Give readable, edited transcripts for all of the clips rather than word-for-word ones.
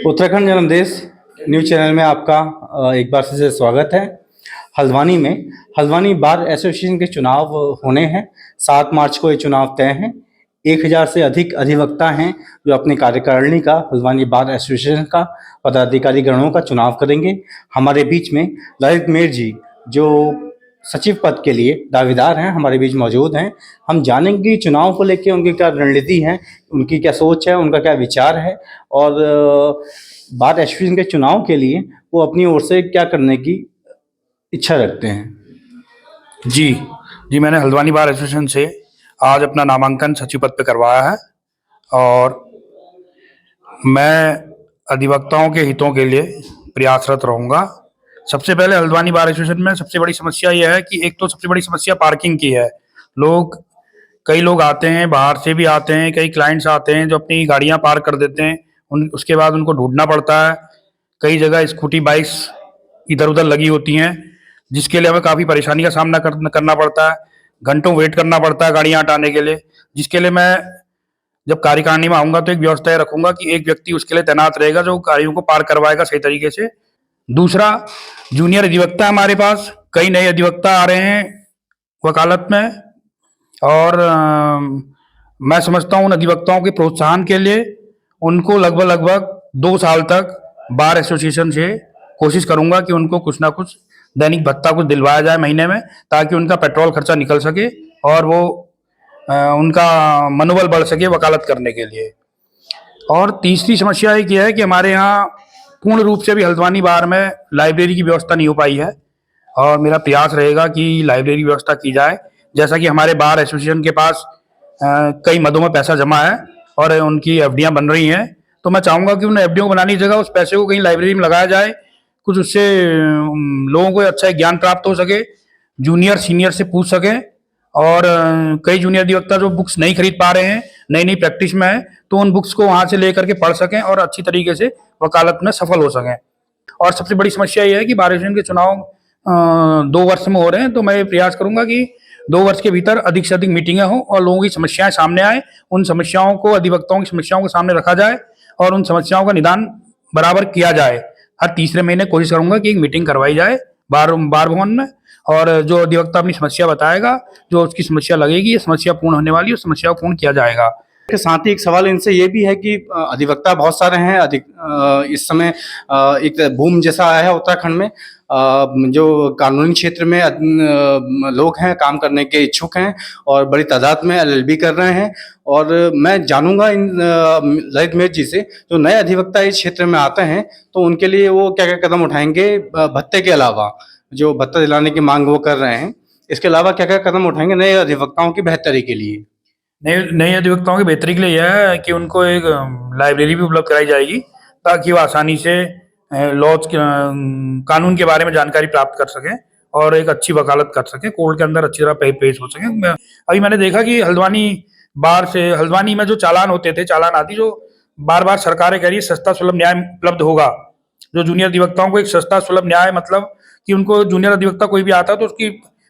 Uttarakhand जन्मदेश news channel में आपका एक बार फिर से स्वागत है। हल्द्वानी बार एसोसिएशन के चुनाव होने हैं। 7 मार्च को ये चुनाव तय हैं। 1000 से अधिक अधिवक्ता हैं जो अपनी कार्यकारिणी का हल्द्वानी बार एसोसिएशन का पदाधिकारी गणों का चुनाव करेंगे। हमारे बीच में ललित मेर जी जो सचिव पद के लिए दावेदार हैं, हमारे बीच मौजूद हैं। हम जानेंगे चुनाव को लेकर उनकी क्या रणनीति है, उनकी क्या सोच है, उनका क्या विचार है और बार एसोसिएशन के चुनाव के लिए वो अपनी ओर से क्या करने की इच्छा रखते हैं। जी मैंने हल्द्वानी बार एसोसिएशन से आज अपना नामांकन सचिव पद पे करवाया है और मैं अधिवक्ताओं के हितों के लिए प्रयासरत रहूँगा। सबसे पहले हल्द्वानी बार एसोसिएशन में सबसे बड़ी समस्या यह है कि एक तो सबसे बड़ी समस्या पार्किंग की है। कई लोग आते हैं, बाहर से भी आते हैं, कई क्लाइंट्स आते हैं जो अपनी गाड़ियां पार्क कर देते हैं। उसके बाद उनको ढूंढना पड़ता है। कई जगह स्कूटी बाइक्स इधर उधर लगी होती हैं जिसके लिए हमें काफ़ी परेशानी का सामना करना पड़ता है। घंटों वेट करना पड़ता है गाड़ियां हटाने के लिए, जिसके लिए मैं जब कार्यकारिणी में आऊँगा तो एक व्यवस्था रखूँगा कि एक व्यक्ति उसके लिए तैनात रहेगा जो गाड़ियों को पार्क करवाएगा सही तरीके से। दूसरा, जूनियर अधिवक्ता हमारे पास कई नए अधिवक्ता आ रहे हैं वकालत में और मैं समझता हूँ उन अधिवक्ताओं के प्रोत्साहन के लिए उनको लगभग 2 साल तक बार एसोसिएशन से कोशिश करूँगा कि उनको कुछ ना कुछ दैनिक भत्ता कुछ दिलवाया जाए महीने में, ताकि उनका पेट्रोल खर्चा निकल सके और वो उनका मनोबल बढ़ सके वकालत करने के लिए। और तीसरी समस्या एक ये है कि हमारे यहाँ पूर्ण रूप से भी हल्द्वानी बार में लाइब्रेरी की व्यवस्था नहीं हो पाई है और मेरा प्रयास रहेगा कि लाइब्रेरी की व्यवस्था की जाए। जैसा कि हमारे बार एसोसिएशन के पास कई मदों में पैसा जमा है और उनकी एफडियां बन रही हैं, तो मैं चाहूँगा कि उन एफडियों को बनाने की जगह उस पैसे को कहीं लाइब्रेरी में लगाया जाए। कुछ उससे लोगों को अच्छा ज्ञान प्राप्त हो सके, जूनियर सीनियर से पूछ सकें। और कई जूनियर अधिवक्ता जो बुक्स नहीं खरीद पा रहे हैं, नई प्रैक्टिस में है, तो उन बुक्स को वहाँ से लेकर के पढ़ सकें और अच्छी तरीके से वकालत में सफल हो सकें। और सबसे बड़ी समस्या यह है कि बार एसोसिएशन के चुनाव 2 वर्ष में हो रहे हैं, तो मैं प्रयास करूंगा कि 2 वर्ष के भीतर अधिक से अधिक मीटिंगें हों और लोगों की समस्याएं सामने आए। उन समस्याओं को, अधिवक्ताओं की समस्याओं को सामने रखा जाए और उन समस्याओं का निदान बराबर किया जाए। हर तीसरे महीने कोशिश करूंगा कि एक मीटिंग करवाई जाए बार भवन में, और जो अधिवक्ता अपनी समस्या बताएगा, जो उसकी समस्या लगेगी, ये समस्या पूर्ण होने वाली है, उस समस्या को पूर्ण किया जाएगा। के साथ ही एक सवाल इनसे ये भी है कि अधिवक्ता बहुत सारे हैं। इस समय एक बूम जैसा आया है उत्तराखंड में। जो कानूनी क्षेत्र में लोग हैं, काम करने के इच्छुक हैं और बड़ी तादाद में एलएलबी कर रहे हैं। और मैं जानूंगा इन ललित मेर जी से, जो नए अधिवक्ता इस क्षेत्र में आते हैं तो उनके लिए वो क्या क्या कदम उठाएंगे, भत्ते के अलावा जो भत्ता दिलाने की मांग वो कर रहे हैं, इसके अलावा क्या क्या कदम उठाएंगे नए अधिवक्ताओं की बेहतरी के लिए। नए अधिवक्ताओं की बेहतरी के लिए यह है कि उनको एक लाइब्रेरी भी उपलब्ध कराई जाएगी, ताकि वो आसानी से लॉज कानून के बारे में जानकारी प्राप्त कर सकें और एक अच्छी वकालत कर सकें, कोर्ट के अंदर अच्छी तरह पेश हो सकें। अभी मैंने देखा कि हल्द्वानी में जो चालान होते थे, चालान आदि, जो बार बार सरकारें कह रही है सस्ता सुलभ न्याय उपलब्ध होगा। जो जूनियर अधिवक्ताओं को एक सस्ता सुलभ न्याय, मतलब कि उनको जूनियर अधिवक्ता कोई भी आता है तो उसकी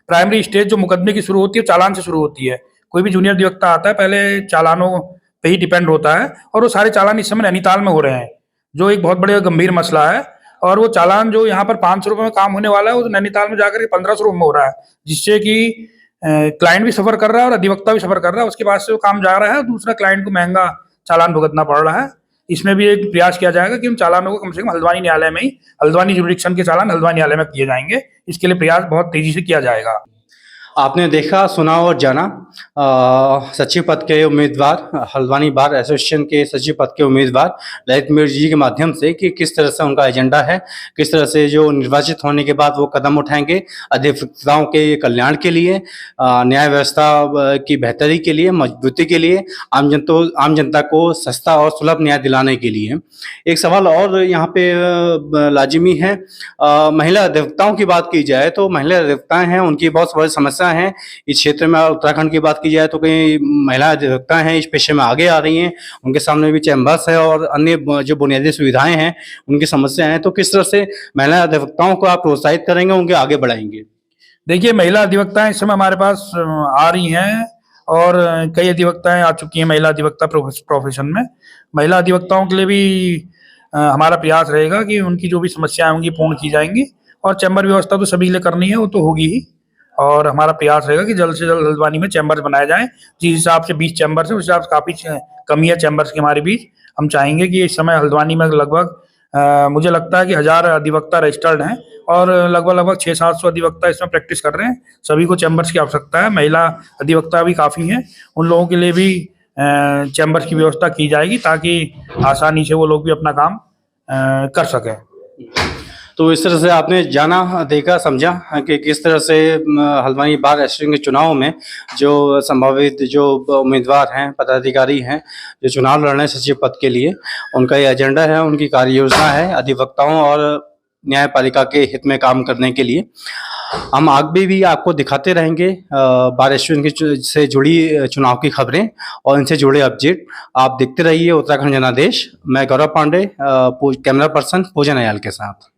प्राइमरी स्टेज जो मुकदमे की शुरू होती है चालान से शुरू होती है। कोई भी जूनियर अधिवक्ता आता है पहले चालानों पे ही डिपेंड होता है, और वो सारे चालान इस समय नैनीताल में हो रहे हैं, जो एक बहुत बड़े गंभीर मसला है। और वो चालान जो यहाँ पर 500 रुपये में काम होने वाला है, वो नैनीताल में जाकर के 1500 रुपये में हो रहा है, जिससे कि क्लाइंट भी सफर कर रहा है और अधिवक्ता भी सफर कर रहा है। उसके पास से वो काम जा रहा है, दूसरा क्लाइंट को महंगा चालान भुगतना पड़ रहा है। इसमें भी एक प्रयास किया जाएगा कि उन चालानों को कम से कम हल्द्वानी न्यायालय में ही, हल्द्वानी जुरिडिक्शन के चालान हल्द्वानी न्यायालय में किए जाएंगे। इसके लिए प्रयास बहुत तेजी से किया जाएगा। आपने देखा, सुना और जाना सचिव पद के उम्मीदवार, हल्द्वानी बार एसोसिएशन के सचिव पद के उम्मीदवार ललित मेर जी के माध्यम से कि किस तरह से उनका एजेंडा है, किस तरह से जो निर्वाचित होने के बाद वो कदम उठाएंगे अधिवक्ताओं के कल्याण के लिए, न्याय व्यवस्था की बेहतरी के लिए, मजबूती के लिए, आम जनता को सस्ता और सुलभ न्याय दिलाने के लिए। एक सवाल और यहाँ पे लाजिमी है, महिला अधिवक्ताओं की बात की जाए तो महिला अधिवक्ताएं हैं, उनकी बहुत बड़ी समस्या है इस क्षेत्र में। उत्तराखंड की बात की जाए तो कई महिला अधिवक्ता हैं इस पेशे में आगे आ रही हैं, उनके सामने भी चैम्बर्स है और अन्य जो बुनियादी सुविधाएं हैं, उनकी समस्या है। तो किस तरह से महिला अधिवक्ताओं को आप प्रोत्साहित करेंगे, उनके आगे बढ़ाएंगे? देखिए, महिला अधिवक्ताएं इस समय हमारे पास आ रही हैं और कई अधिवक्ताएं आ चुकी हैं महिला अधिवक्ता प्रोफेशन में। महिला अधिवक्ताओं के लिए भी हमारा प्रयास रहेगा कि उनकी जो भी समस्याएं होंगी पूर्ण की जाएंगी। और चैम्बर व्यवस्था तो सभी के लिए करनी है, वो तो होगी ही। और हमारा प्रयास रहेगा कि जल्द से जल्द हल्द्वानी में चैम्बर्स बनाए जाएं। जिस हिसाब से 20 चैम्बर्स है, उस हिसाब से काफ़ी कमी है चैम्बर्स की हमारे बीच। हम चाहेंगे कि इस समय हल्द्वानी में लगभग मुझे लगता है कि 1000 अधिवक्ता रजिस्टर्ड हैं और लगभग 600-700 अधिवक्ता इसमें प्रैक्टिस कर रहे हैं। सभी को चैम्बर्स की आवश्यकता है। महिला अधिवक्ता भी काफ़ी हैं, उन लोगों के लिए भी चैम्बर्स की व्यवस्था की जाएगी ताकि आसानी से वो लोग भी अपना काम कर सकें। तो इस तरह से आपने जाना, देखा, समझा कि किस तरह से हल्द्वानी बार एसोसिएशन के चुनाव में जो संभावित जो उम्मीदवार हैं, पदाधिकारी हैं, जो चुनाव लड़ रहे हैं सचिव पद के लिए, उनका ये एजेंडा है, उनकी कार्य योजना है अधिवक्ताओं और न्यायपालिका के हित में काम करने के लिए। हम आगे भी आपको दिखाते रहेंगे बार एसोसिएशन की से जुड़ी चुनाव की खबरें और इनसे जुड़े अपडेट। आप देखते रहिए उत्तराखंड जनादेश। मैं गौरव पांडे, कैमरा पर्सन पूजन अयाल के साथ।